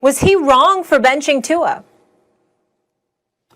Was he wrong for benching Tua?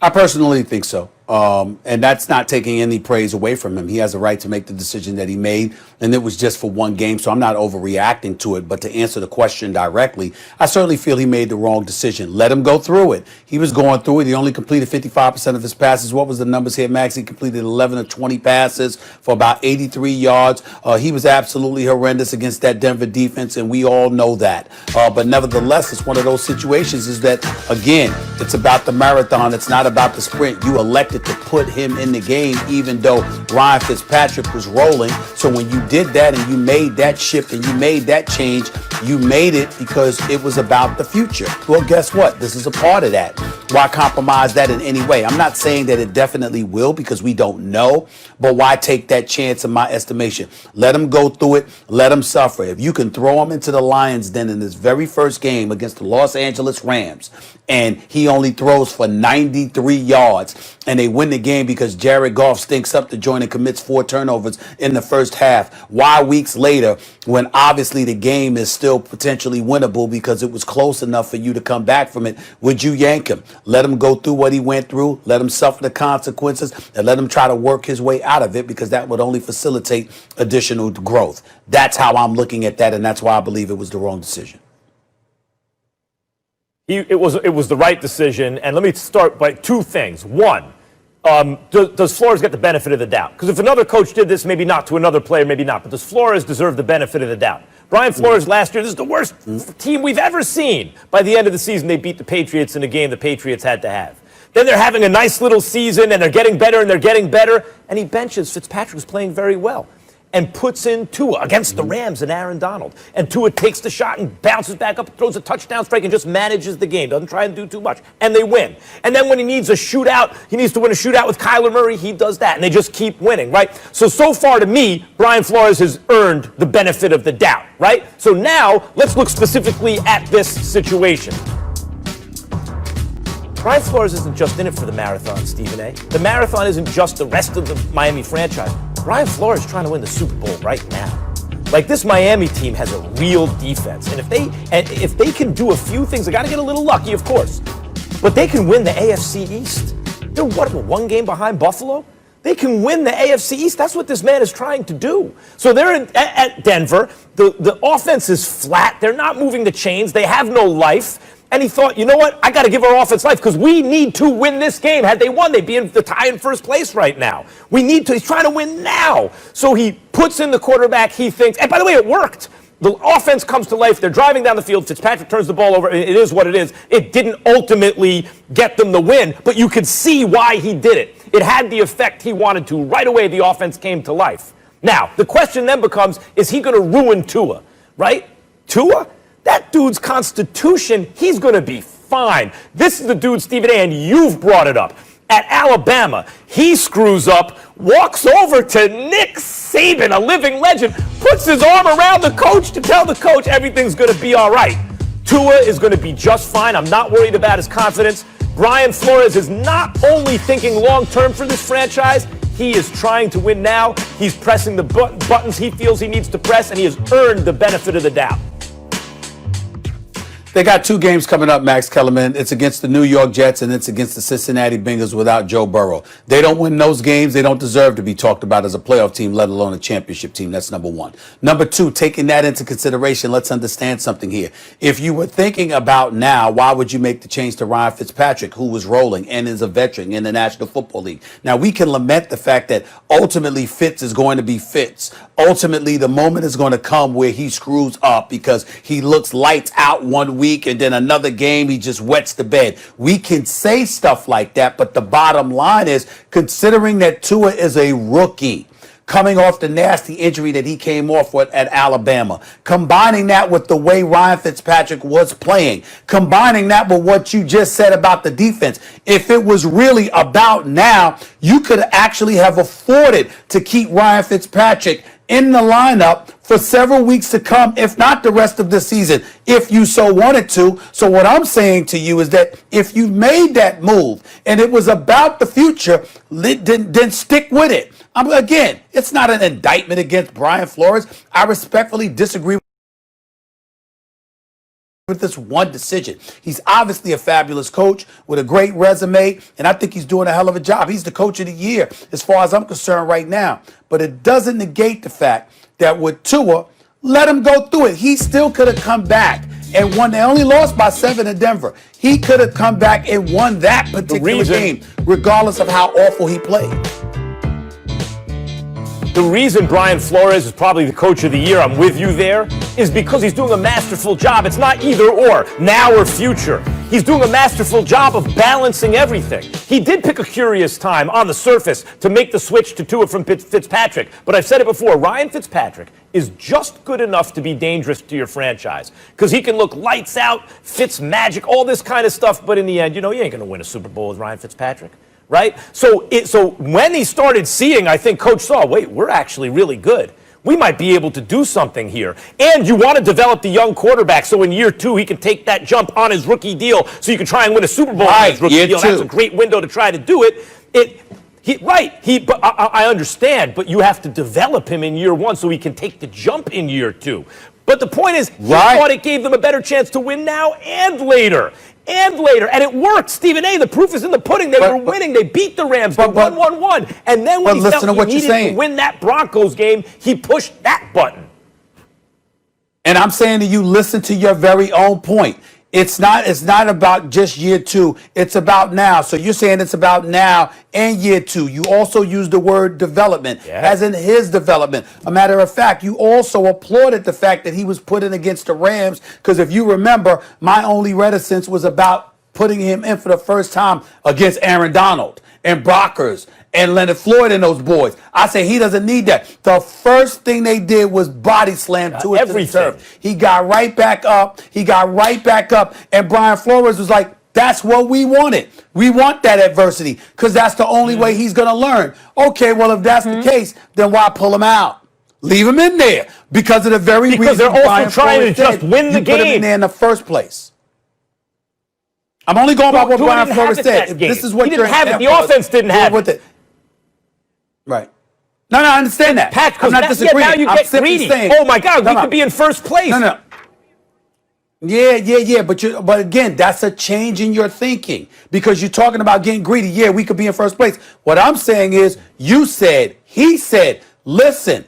I personally think so. And that's not taking any praise away from him. He has a right to make the decision that he made, and it was just for one game, so I'm not overreacting to it. But to answer the question directly, I certainly feel he made the wrong decision. Let him go through it. He was going through it. He only completed 55% of his passes. What was the numbers here, Max? He completed 11 of 20 passes for about 83 yards. He was absolutely horrendous against that Denver defense, and we all know that. But nevertheless, it's one of those situations is that, again, it's about the marathon. It's not about the sprint. You elected to put him in the game, even though Ryan Fitzpatrick was rolling. So when you did that and you made that shift and you made that change, you made it because it was about the future. Well, guess what? This is a part of that. Why compromise that in any way? I'm not saying that it definitely will because we don't know, but why take that chance in my estimation? Let him go through it. Let him suffer. If you can throw him into the Lions' den in his very first game against the Los Angeles Rams, and he only throws for 93 yards, and they win the game because Jared Goff stinks up the joint and commits 4 turnovers in the first half. Why weeks later, when obviously the game is still potentially winnable because it was close enough for you to come back from it, would you yank him? Let him go through what he went through, let him suffer the consequences, and let him try to work his way out of it because that would only facilitate additional growth. That's how I'm looking at that, and that's why I believe it was the wrong decision. It was the right decision, and let me start by 2 things. One, does Flores get the benefit of the doubt? Because if another coach did this, maybe not to another player, maybe not. But does Flores deserve the benefit of the doubt? Brian Flores last year, this is the worst team we've ever seen. By the end of the season, they beat the Patriots in a game the Patriots had to have. Then they're having a nice little season, and they're getting better, and he benches Fitzpatrick, who's playing very well, and puts in Tua against the Rams and Aaron Donald. And Tua takes the shot and bounces back up, throws a touchdown strike, and just manages the game. Doesn't try and do too much. And they win. And then when he needs a shootout, he needs to win a shootout with Kyler Murray, he does that. And they just keep winning, right? So far to me, Brian Flores has earned the benefit of the doubt, right? So now, let's look specifically at this situation. Brian Flores isn't just in it for the marathon, Stephen A. The marathon isn't just the rest of the Miami franchise. Brian Flores is trying to win the Super Bowl right now. Like, this Miami team has a real defense. And if they can do a few things, they got to get a little lucky, of course. But they can win the AFC East. They're, one game behind Buffalo? They can win the AFC East. That's what this man is trying to do. So they're at Denver. The offense is flat. They're not moving the chains. They have no life. And he thought, you know what? I got to give our offense life because we need to win this game. Had they won, they'd be in the tie in first place right now. He's trying to win now. So he puts in the quarterback, he thinks, and by the way, it worked. The offense comes to life. They're driving down the field. Fitzpatrick turns the ball over. It is what it is. It didn't ultimately get them the win, but you could see why he did it. It had the effect he wanted to. Right away, the offense came to life. Now, the question then becomes, is he going to ruin Tua, right? Tua? That dude's constitution, he's going to be fine. This is the dude, Stephen A., and you've brought it up. At Alabama, he screws up, walks over to Nick Saban, a living legend, puts his arm around the coach to tell the coach everything's going to be all right. Tua is going to be just fine. I'm not worried about his confidence. Brian Flores is not only thinking long-term for this franchise, he is trying to win now. He's pressing the buttons he feels he needs to press, and he has earned the benefit of the doubt. They got 2 games coming up, Max Kellerman. It's against the New York Jets and it's against the Cincinnati Bengals without Joe Burrow. They don't win those games. They don't deserve to be talked about as a playoff team, let alone a championship team. That's number 1. Number 2, taking that into consideration, let's understand something here. If you were thinking about now, why would you make the change to Ryan Fitzpatrick, who was rolling and is a veteran in the National Football League? Now, we can lament the fact that ultimately Fitz is going to be Fitz. Ultimately, the moment is going to come where he screws up because he looks lights out one week and then another game he just wets the bed. We can say stuff like that, but the bottom line is, considering that Tua is a rookie coming off the nasty injury that he came off with at Alabama, combining that with the way Ryan Fitzpatrick was playing, combining that with what you just said about the defense, if it was really about now, you could actually have afforded to keep Ryan Fitzpatrick in the lineup for several weeks to come, if not the rest of the season, if you so wanted to. So what I'm saying to you is that if you made that move and it was about the future, then stick with it. Again, it's not an indictment against Brian Flores. I respectfully disagree. with this one decision. He's obviously a fabulous coach with a great resume, and I think he's doing a hell of a job. He's the coach of the year as far as I'm concerned right now. But it doesn't negate the fact that with Tua, let him go through it. He still could have come back and won. They only lost by 7 in Denver. He could have come back and won that particular game, regardless of how awful he played. The reason Brian Flores is probably the coach of the year, I'm with you there, is because he's doing a masterful job. It's not either or, now or future. He's doing a masterful job of balancing everything. He did pick a curious time on the surface to make the switch to Tua from Fitzpatrick. But I've said it before, Ryan Fitzpatrick is just good enough to be dangerous to your franchise. Because he can look lights out, Fitz magic, all this kind of stuff. But in the end, you ain't going to win a Super Bowl with Ryan Fitzpatrick. Right? So when he started seeing, I think Coach saw, wait, we're actually really good. We might be able to do something here. And you want to develop the young quarterback so in year 2 he can take that jump on his rookie deal so you can try and win a Super Bowl on his rookie deal. That's a great window to try to do it. But I understand, but you have to develop him in year 1 so he can take the jump in year 2. But the point is, he thought it gave them a better chance to win now and later. And it worked. Stephen A., the proof is in the pudding. They were winning. They beat the Rams. They won 1-1. And then when he felt he needed to win that Broncos game, he pushed that button. And I'm saying to you, listen to your very own point. It's not about just year 2. It's about now. So you're saying it's about now and year 2. You also use the word development, as in his development. A matter of fact, you also applauded the fact that he was put in against the Rams, because if you remember, my only reticence was about putting him in for the first time against Aaron Donald and Brockers and Leonard Floyd and those boys. I say he doesn't need that. The first thing they did was body slam to the turf. He got right back up. And Brian Flores was like, that's what we wanted. We want that adversity because that's the only way he's going to learn. Okay, well, if that's the case, then why pull him out? Leave him in there because of the very reason they're also Brian trying Flores to just win the game. Put him in there in the first place. I'm only going by what Brian Flores said. If this is what he didn't have it. The offense didn't have it. Right. No, I understand that. I'm not disagreeing. Now you get greedy. Oh my God, we could be in first place. No. Yeah. But again, that's a change in your thinking because you're talking about getting greedy. Yeah, we could be in first place. What I'm saying is, he said, listen,